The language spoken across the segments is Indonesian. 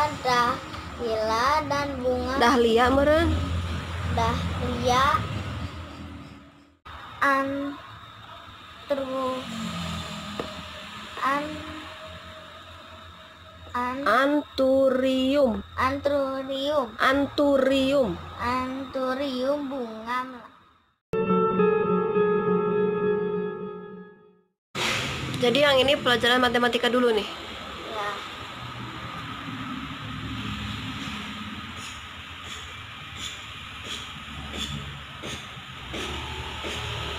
Dahlia dan bunga Dahlia meureun. dahlia antru an an Anturium. anturium Anturium. anturium bunga Jadi yang ini pelajaran matematika dulu nih. ya.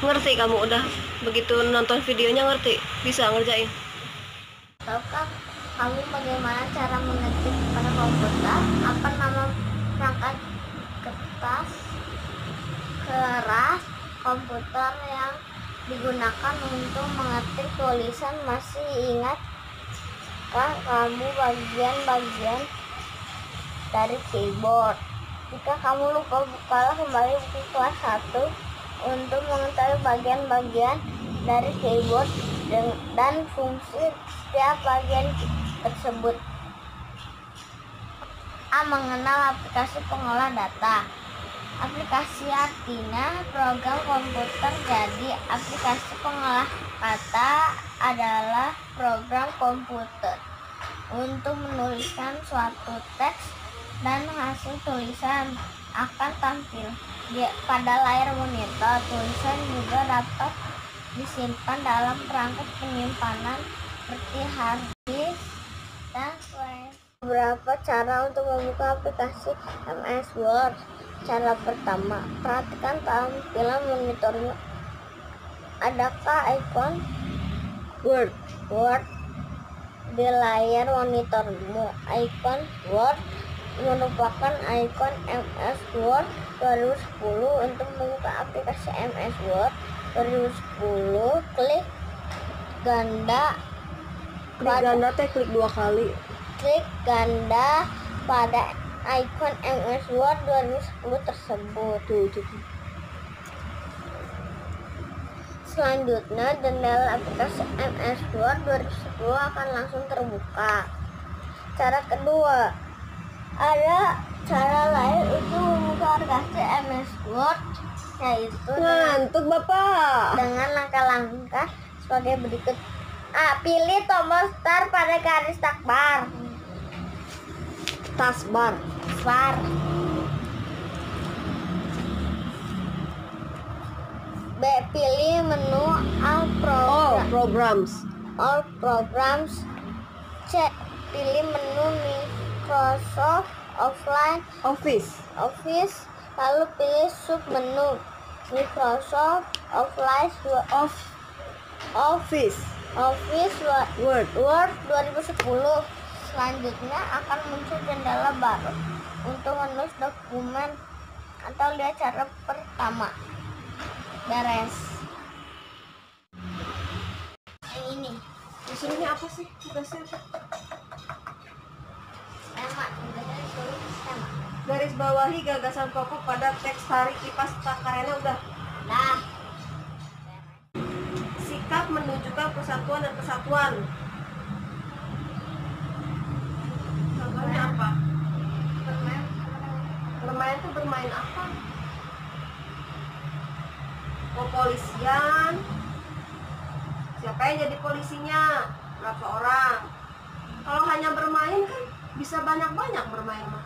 Ngerti kamu udah begitu nonton videonya, ngerti? Bisa ngerjain? Tahukah kamu bagaimana cara mengetik pada komputer? Apa nama perangkat keras komputer yang digunakan untuk mengetik tulisan? Masih ingatkah kamu bagian-bagian dari keyboard? Jika kamu lupa, bukalah kembali buku kelas 1 untuk mengetahui bagian-bagian dari keyboard dan fungsi setiap bagian tersebut. A. Mengenal aplikasi pengolah data. Aplikasi artinya program komputer. Jadi aplikasi pengolah kata adalah program komputer untuk menuliskan suatu teks dan hasil tulisan akan tampil pada layar monitor. Tulisan juga dapat disimpan dalam perangkat penyimpanan seperti hard disk dan flash. Beberapa cara untuk membuka aplikasi MS Word. Cara pertama, perhatikan tampilan monitormu. Adakah ikon Word di layar monitormu? Ikon Word merupakan ikon MS Word 2010. Untuk membuka aplikasi MS Word 2010, klik ganda Klik 2 kali. Klik ganda pada ikon MS Word 2010 tersebut. Selanjutnya, jendela aplikasi MS Word 2010 akan langsung terbuka. Cara kedua, ada cara lain untuk membuka aplikasi MS Word, yaitu Ngantuk Bapak. dengan langkah-langkah sebagai berikut. A. Pilih tombol start pada garis taskbar. B. Pilih menu All Programs. C. Pilih menu Microsoft Office. Lalu pilih sub menu Microsoft Office Word 2010. Selanjutnya akan muncul jendela baru untuk menulis dokumen atau lihat cara pertama. Beres. Yang ini Disuruhnya apa sih? Tugasnya apa? skema. Garis bawahi gagasan pokok pada teks tarik kipas takarena udah. Nah, Sikap menunjukkan persatuan dan kesatuan. Contohnya apa? Bermain itu bermain apa? Kepolisian. Siapa yang jadi polisinya? Berapa orang? Kalau hanya bermain kan bisa banyak-banyak bermain mah.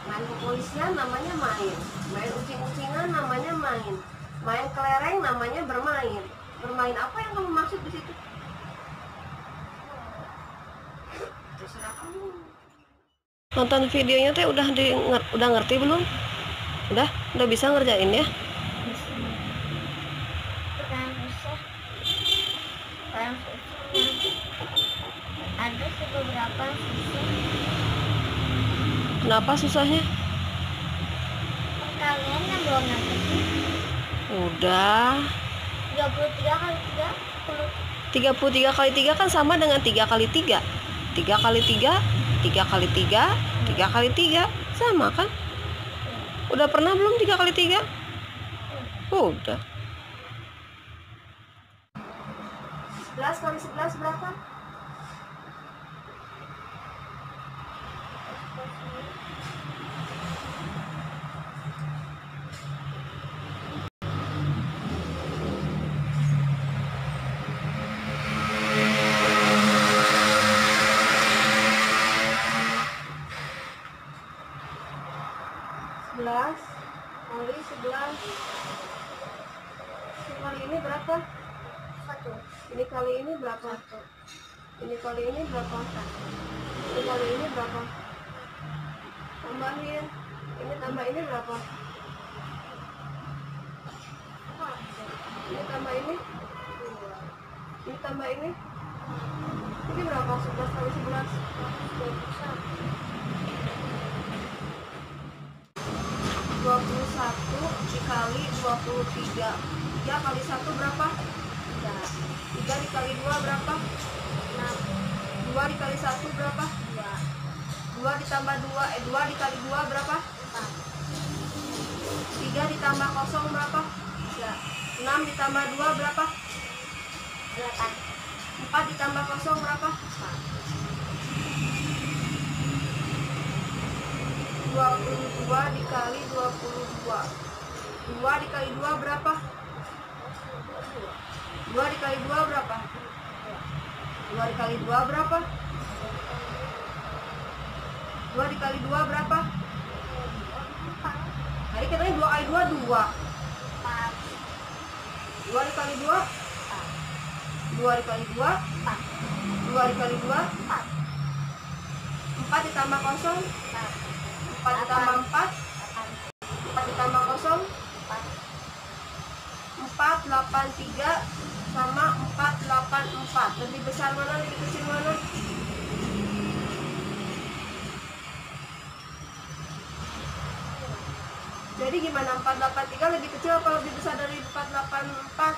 Main kepolisian namanya main. Main ucing-ucingan namanya main. Main kelereng namanya bermain. Bermain apa yang kamu maksud di situ? Terserah kamu. Nonton videonya teh udah ngerti belum? Udah bisa ngerjain ya? Ada beberapa susah. Kenapa susahnya? Kalian yang belum ngerti. Udah. 33 kali 33 kali 3 kan sama dengan 3 kali 3. 3 kali 3, 3 kali 3, 3 kali 3. Sama kan? Udah pernah belum 3 kali 3? Udah. 11 kali 11 berapa? kali 11. Kali ini berapa? 1. Ini kali ini berapa? Ini kali ini berapa? Ini kali ini berapa? Tambahin. Ini tambah ini berapa? Ini tambah ini? Ini tambah ini? Ini berapa? 11 kali 11. 21 dikali 23. 3 kali 1 berapa? 3 dikali 2 berapa? 6. 2 dikali 1 berapa? 2. 2 ditambah 2 dikali 2 berapa? 4. 3 ditambah 0 berapa? 3. 6 ditambah 2 berapa? 8. 4 ditambah 0 berapa? 22 dikali 22. 2 dikali 2 berapa? 2 dikali 2 berapa? 2 dikali 2 berapa? 2 dikali 2 berapa? Tadi katanya 2 kali 2 2. 2 dikali 2? 2 dikali 2? 2 dikali 2? 4 ditambah 0? 4 ditambah 4? 4 ditambah 0? 4, 8, 3 sama 4, 8, 4. Lebih besar mana, lebih kecil mana? Jadi gimana? 4, 8, 3 lebih kecil apa lebih besar dari 4, 8, 4?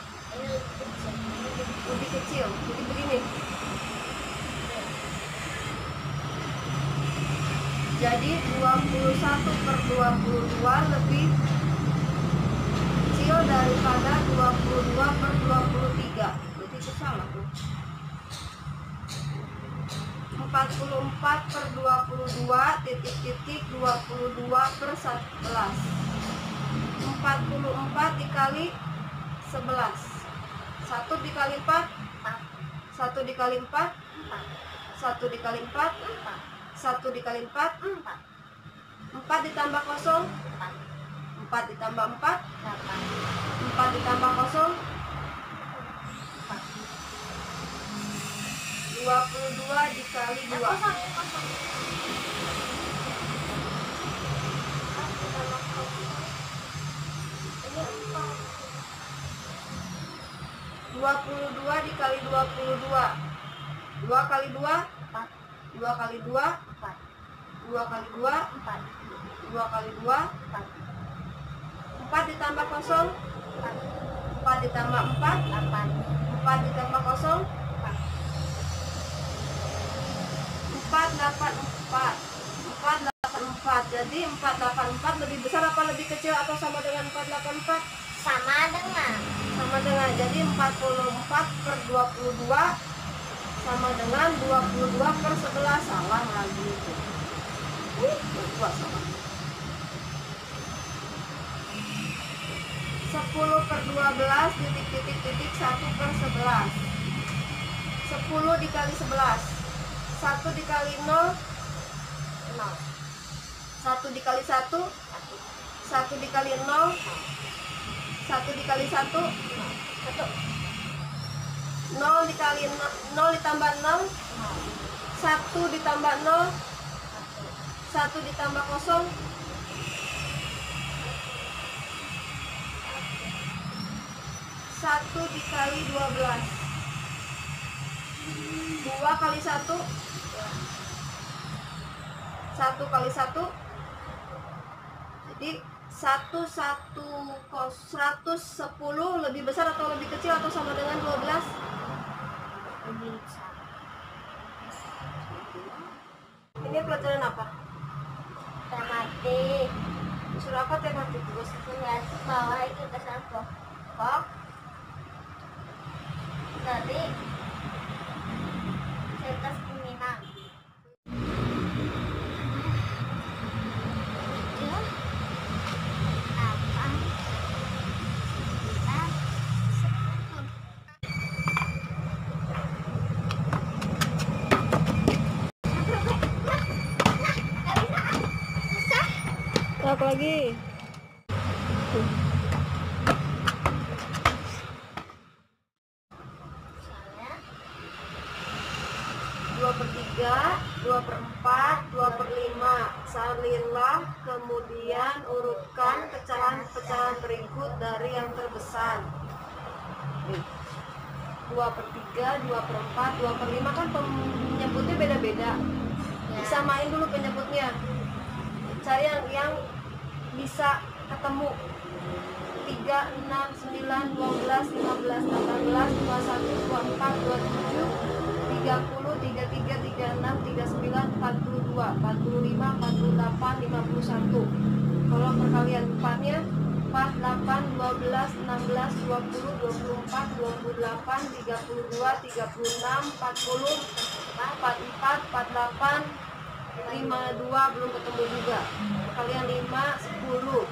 Lebih kecil. Jadi begini. Jadi 21/22 lebih kecil daripada 22/23. Berarti itu salah tuh. 44/22 titik-titik 22/11. 44 dikali 11. 1 dikali 4? 1 dikali 4? 1 dikali 4? 1 dikali 4? 4 ditambah 0? 4 ditambah 4? 4 ditambah 0? 22 dikali 2. 22 dikali 22. 2 kali 2? 2 kali 2? 2 kali 2? 2 kali 2? 4 ditambah 0? 4 ditambah 4? 4 ditambah 0? 484. 484. Jadi 484 lebih besar apa lebih kecil atau sama dengan 484? Sama dengan. Sama dengan. Jadi 44/22 sama dengan 22/11. Salah lagi itu. Salah. 10/12 titik-titik 1/11. 10 dikali 11. 1 dikali 0? 0. 1 dikali 1? 1 dikali 0? 1 dikali 1? 0 dikali 0 ditambah 0? 1 ditambah 0? 1 ditambah 0? 1 dikali 12. 2 kali 1? 1 kali 1? Jadi 110 lebih besar atau lebih kecil atau sama dengan 12? Lebih besar. Ini pelajaran apa? Tematik. Surah apa tematik? Tugas bawah itu kesan pokok dari Setas Minang. 8, 9. Apa lagi? 2/4, 2/5. Salinlah, kemudian urutkan pecahan-pecahan berikut dari yang terbesar. 2/3, 2/4, 2/5 kan penyebutnya beda-beda. Disamain dulu penyebutnya. Cari yang bisa ketemu. 3, 6, 9, 12, 15, 18, 21, 24, 27, 30, 33, 36, 39, 42, 45, 48, 51. Kalau perkalian 4-nya 4, 8, 12, 16, 20, 24, 28, 32, 36, 40, 44, 48, 52 belum ketemu juga. Perkalian 5, 10,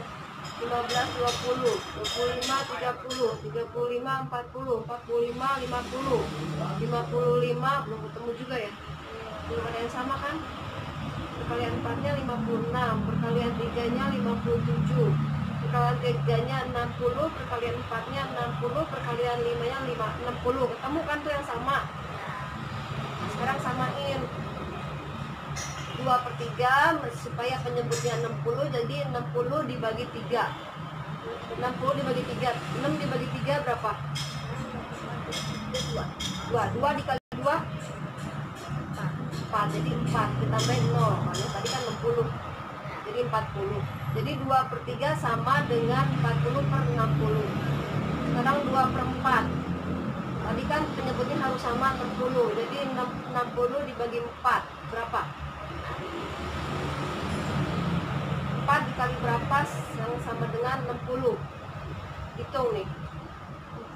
15, 20, 25, 30, 35, 40, 45, 50, 55 belum ketemu juga ya. Belum ada yang sama kan? Perkalian 4-nya 56, perkalian 3-nya 57, perkalian 3-nya 60, perkalian 4-nya 60, perkalian 5-nya 60. Ketemu kan tuh yang sama. Nah, sekarang samain 2/3 supaya penyebutnya 60, jadi 60 dibagi 3. 60 dibagi 3, 6 dibagi 3 berapa? 2 dikali 2 4, jadi 4 ditambahin 0, karena tadi kan 60, jadi 40. Jadi 2/3 sama dengan 40/60. Sekarang 2/4. Tadi kan penyebutnya harus sama 60, jadi 60 dibagi 4 berapa? 4 dikali berapa yang sama dengan 60? Hitung nih.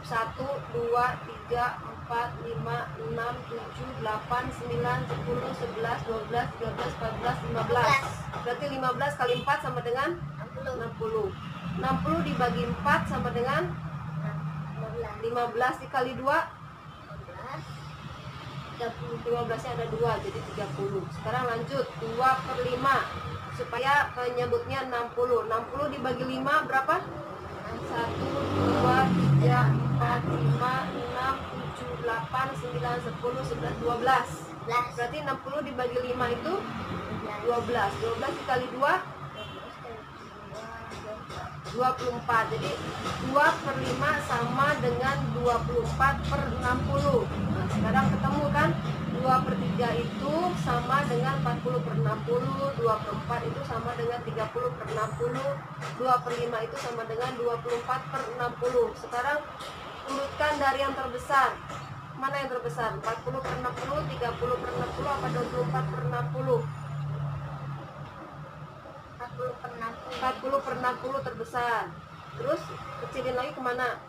1, 2, 3, 4, 5, 6, 7, 8, 9, 10, 11, 12, 13, 14, 15. Berarti 15 kali 4 sama dengan 60. 60 dibagi 4 sama dengan 15 dikali 2 15-nya ada 2, jadi 30. Sekarang lanjut 2/5 supaya penyebutnya 60. 60 dibagi 5 berapa? 1, 2, 3, 4, 5, 6, 7, 8, 9, 10, 11, 12. Berarti 60 dibagi 5 itu 12. 12 dikali 2 24. Jadi 2/5 sama dengan 24/60. Nah, sekarang ketemu kan? 2/3 itu sama dengan 40/60, 2/4 itu sama dengan 30/60, 2/5 itu sama dengan 24/60. Sekarang urutkan dari yang terbesar. Mana yang terbesar? 40/60, 30/60 apa 24/60? 40/60 terbesar. Terus kecilin lagi kemana?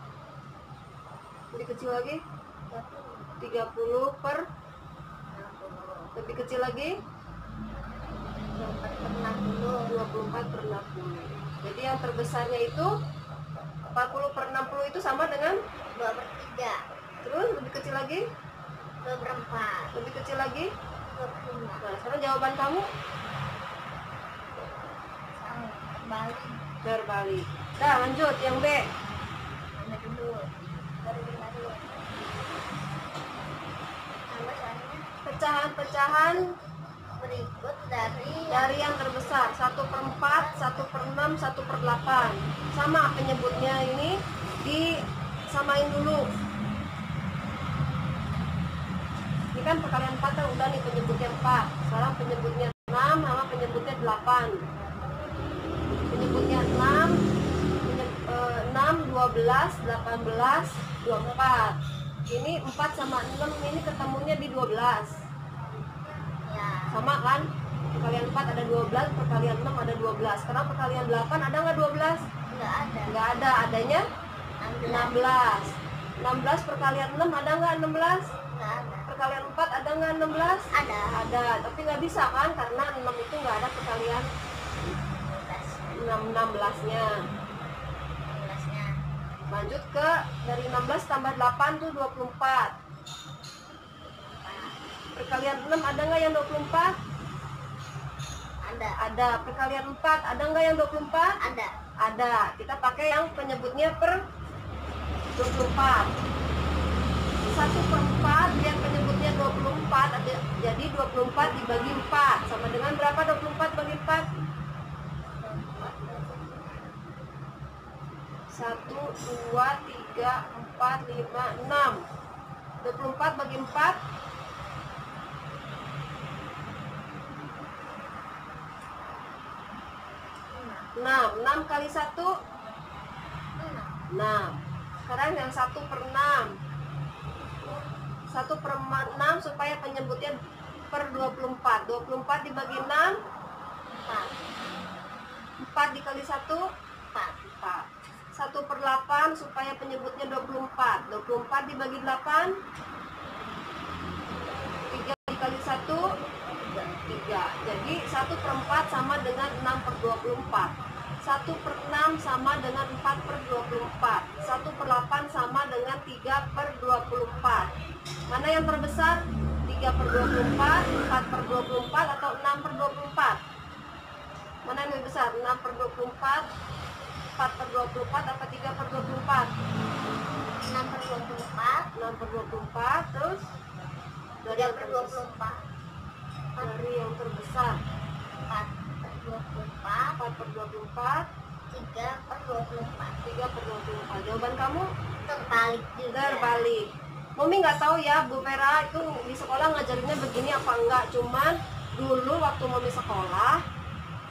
Lebih kecil lagi? 30 per lebih kecil lagi? 24/60. Jadi yang terbesarnya itu 40/60 itu sama dengan 2/3. terus lebih kecil lagi? 2/4. Lebih kecil lagi? 2/5. Nah, sekarang jawaban kamu berbalik. Nah, lanjut yang B. Mana dulu? Baru lima dulu. Tambah soalnya Pecahan-pecahan berikut dari yang terbesar 1/4, 1/6, 1/8. Sama penyebutnya ini disamain dulu. Ini kan perkalian 4 kan udah nih penyebutnya 4. Sekarang penyebutnya 6 sama penyebutnya 8. Penyebutnya 6, 12, 18, 24. Ini 4 sama 6 ini ketemunya di 12. ya Sama kan? Perkalian 4 ada 12, perkalian 6 ada 12. Sekarang perkalian 8 ada nggak 12? nggak ada. Nggak ada, adanya 16. 16 perkalian 6 ada nggak 16? Nggak ada. Perkalian 4 ada nggak 16? Ada. Ada, tapi nggak bisa kan? Karena 6 itu nggak ada perkalian 16-nya. 16-nya. Lanjut ke dari 16 tambah 8 tuh 24. Perkalian 6 ada nggak yang 24? Ada. Ada. Perkalian 4 ada nggak yang 24? Ada. Ada. Kita pakai yang penyebutnya per 24. 1/4 yang penyebutnya 24 jadi 24 dibagi 4 sama dengan berapa? 24 bagi 4? 1, 2, 3, 4, 5, 6. 24 bagi 4 6 kali 1 6. Sekarang yang 1 per 6 1 per 6 supaya penyebutnya per 24. 24 dibagi 6 4 dikali 1 4. 1 per 8 supaya penyebutnya 24. 24 dibagi 8 3 dikali 1 3. Jadi 1 per 4 sama dengan 6 per 24. 1 per 6 sama dengan 4 per 24. 1 per 8 sama dengan 3 per 24. Mana yang terbesar? 3 per 24, 4 per 24 atau 6 per 24? Mana yang lebih besar? 6 per 24, 4 per 24 atau 3 per 24? 6 per 24. 6 per 24. Terus 3 per 24. dari yang terbesar 4 per 24. 4 per 24, 3 per 24. 3 per 24. Jawaban kamu Terbalik juga. terbalik. Mami nggak tahu ya Bu Vera itu di sekolah ngajarinnya begini apa enggak. Cuman dulu waktu Mami sekolah,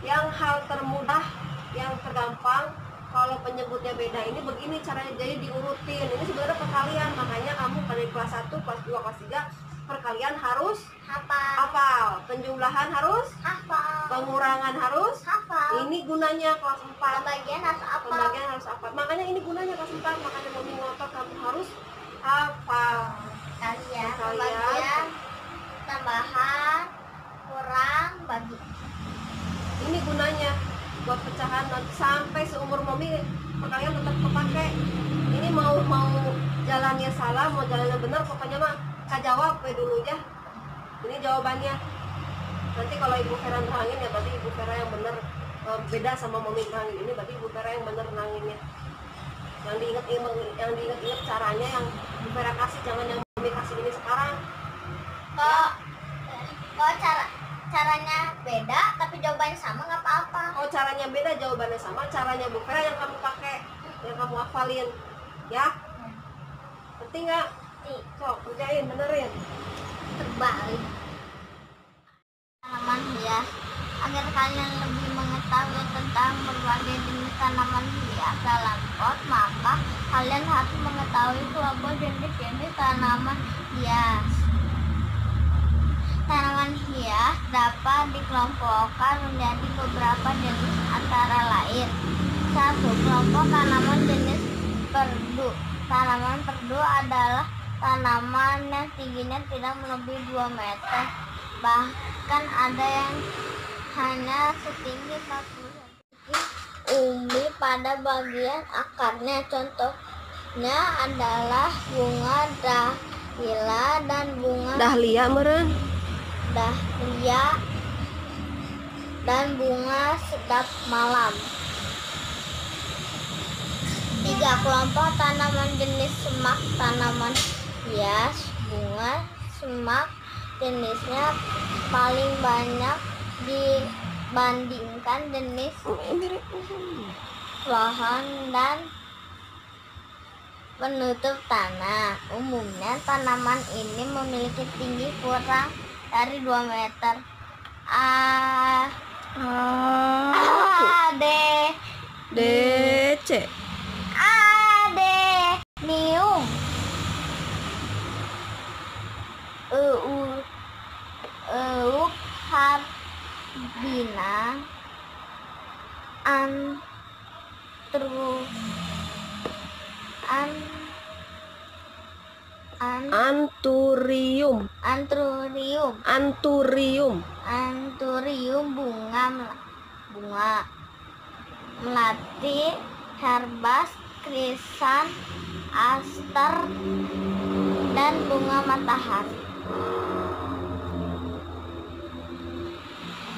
yang hal termudah, yang tergampang kalau penyebutnya beda ini begini caranya, jadi diurutin. Ini sebenarnya perkalian, makanya kamu pada kelas 1, kelas 2, kelas 3 perkalian harus hafal, penjumlahan harus Hafal. pengurangan harus Hafal. ini gunanya kelas 4. Pembagian harus apa? Pembagian harus apa? Makanya ini gunanya kelas 4, makanya Mami ngotot kamu harus hafal. Kalian Kalian. pembagian, tambahan, kurang, bagi. Ini gunanya buat pecahan nanti sampai seumur Mami perkalian tetap kepake. Ini mau jalannya salah, mau jalannya benar, pokoknya mah jawab dulu ya. Ini jawabannya. Nanti kalau Ibu Vera nerangin ya berarti Ibu Vera yang benar, beda sama Mami nerangin. Ini berarti Ibu Vera yang benar neranginnya. Yang diingat caranya yang Ibu Vera kasih, jangan yang Mami kasih ini sekarang. Kok caranya beda tapi jawabannya sama nggak apa-apa. Oh, caranya beda, jawabannya sama. Caranya Bu Vera yang kamu pakai, yang kamu hafalin, ya. Penting nggak? Sok kerjain, benerin. Terbalik. Tanaman hias. Agar kalian lebih mengetahui tentang berbagai jenis tanaman hias dalam pot, maka kalian harus mengetahui beberapa jenis-jenis tanaman hias. Tanaman hias dapat dikelompokkan menjadi beberapa jenis antara lain. 1. Kelompok tanaman jenis perdu. Tanaman perdu adalah tanaman yang tingginya tidak melebihi 2 meter. Bahkan ada yang hanya setinggi 40 cm. Umbi pada bagian akarnya. Contohnya adalah bunga dahlia dan bunga Dahlia meren. dahlia dan bunga sedap malam. 3. Kelompok tanaman jenis semak. Tanaman hias bunga semak jenisnya paling banyak dibandingkan jenis pohon dan penutup tanah. Umumnya tanaman ini memiliki tinggi kurang dari 2 meter. DC. Adenium. Eucarbina. Anturium. Bunga melati, herbas, krisan, aster, dan bunga matahari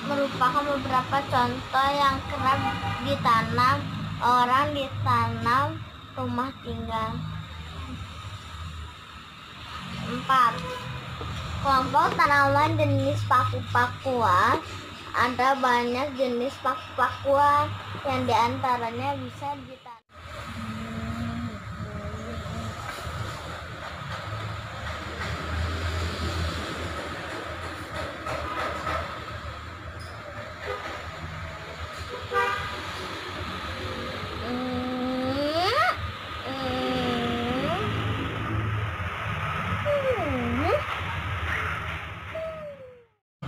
merupakan beberapa contoh yang kerap ditanam orang di tanam rumah tinggal. 4. Kelompok tanaman jenis paku-pakuan. Ada banyak jenis paku-pakuan yang diantaranya bisa ditanam.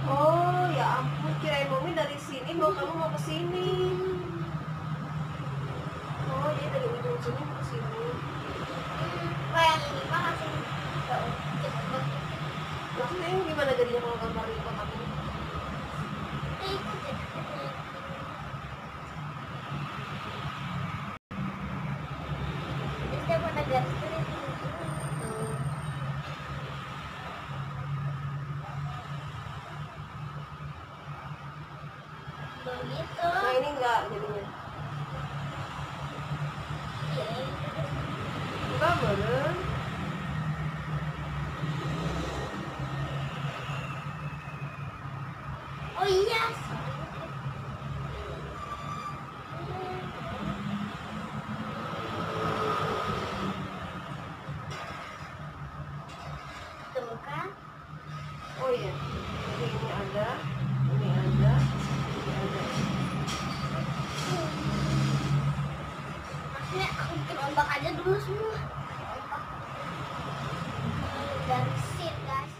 Oh ya ampun, kirain Mami dari sini bawa kamu mau ke sini. Oh iya, dari ujung sini ke sini. Kayak ini makasih. Maksudnya ini gimana jadinya kalau gambar di kotak ini? Setiap ada garis garis. Begitu. Nah ini enggak jadinya. Enggak bener. Oh iya. Tuh kan. Oh iya. Jadi ini ada, ini ada, ini ada. Maksudnya aku bikin ombak aja dulu semua. Ombak. Garisin guys.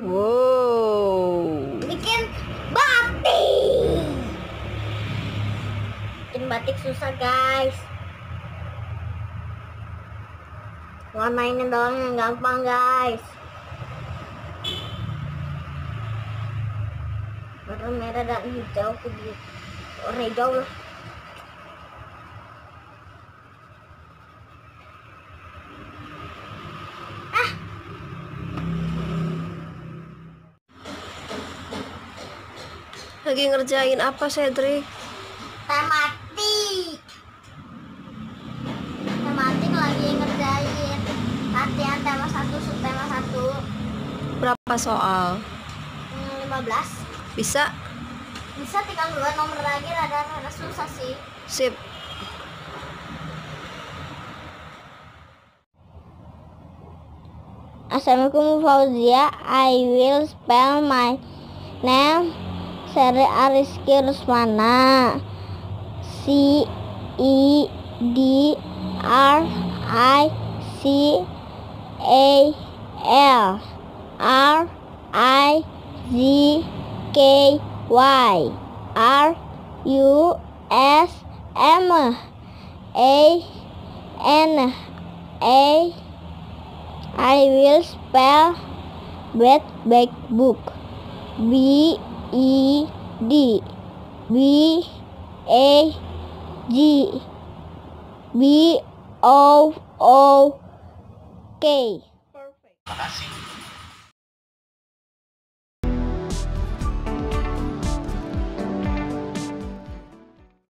Wow. Bikin batik. Bikin batik susah guys. Warnainnya doang yang gampang guys. Warna merah dan hijau kudu hijau lah. Lagi ngerjain apa, Cedric? Tematik. Tematik lagi ngerjain latihan tema 1 subtema 1. Berapa soal? 15. Bisa? Bisa tinggal 2 nomor lagi, rada susah sih. Sip. Assalamualaikum Fauzia. I will spell my name Seri Ariski Rusmana. CIDRISKYRUSMANA. I will spell back book. BEDBAGBOOK. Perfect.